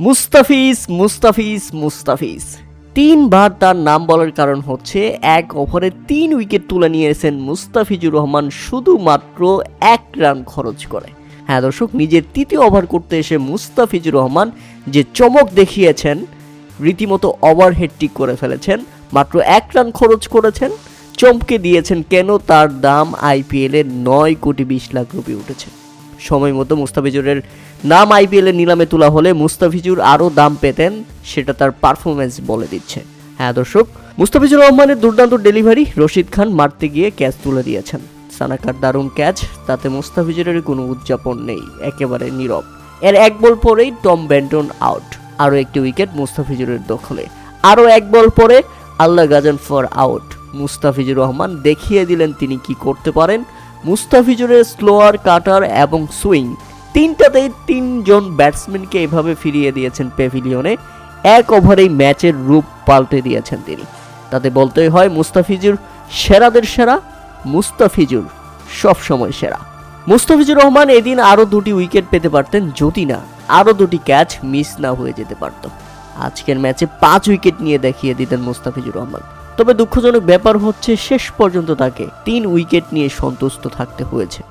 মুস্তাফিজ মুস্তাফিজ মুস্তাফিজ তিনবার তার নাম বলার কারণ হচ্ছে এক ওভারে 3 উইকেট তুলে নিয়েছেন মুস্তাফিজুর রহমান শুধুমাত্র 1 রান খরচ করে। হ্যাঁ দর্শক, নিজের তৃতীয় ওভার করতে এসে মুস্তাফিজুর রহমান যে চমক দেখিয়েছেন, রীতিমতো ওভারহেড টিক করে ফেলেছেন, মাত্র 1 রান খরচ করেছেন, চমকে দিয়েছেন কেন তার দাম আইপিএলে 9 কোটি 20 লাখ রুপি উঠেছে। সময় মতো মুস্তাফিজুরের নাম আইপিএলের নিলামে তোলা হলে মুস্তাফিজুর আরও দাম পেতেন, সেটা তার পারফরমেন্স বলে দিচ্ছে। হ্যাঁ দর্শক, মুস্তাফিজুর রহমানের দুর্দান্ত ডেলিভারি, রশিদ খান মারতে গিয়ে ক্যাচ তুলে দিয়েছেন। সানাকার দারুণ ক্যাচ, তাতে মুস্তাফিজুরের কোনো উদযাপন নেই, একেবারে নীরব। এর 1 বল পরেই টম বেন্টন আউট, আরও একটি উইকেট মুস্তাফিজুরের দখলে। আরও 1 বল পরে আল্লাহ গাজনফর আউট। মুস্তাফিজুর রহমান দেখিয়ে দিলেন তিনি কি করতে পারেন। মুস্তাফিজুরের স্লোয়ার, কাটার এবং সুইং তিনটাতেই 3 জন ব্যাটসম্যানকে এভাবে ফিরিয়ে দিয়েছেন প্যাভিলিয়নে। 1 ওভারেই ম্যাচের রূপ পাল্টে দিয়েছেন তিনি। তাতে বলতেই হয় মুস্তাফিজুর সেরাদের সেরা, মুস্তাফিজুর সবসময় সেরা। মুস্তাফিজুর রহমান এদিন আরও 2টি উইকেট পেতে পারতেন যদি না আরও 2টি ক্যাচ মিস না হয়ে যেতে পারত। আজকের ম্যাচে 5 উইকেট নিয়ে দেখিয়ে দিতেন মুস্তাফিজুর রহমান। তবে দুঃখজনক ব্যাপার হচ্ছে শেষ পর্যন্ত তাকে 3 উইকেট নিয়ে সন্তুষ্ট থাকতে হয়েছে।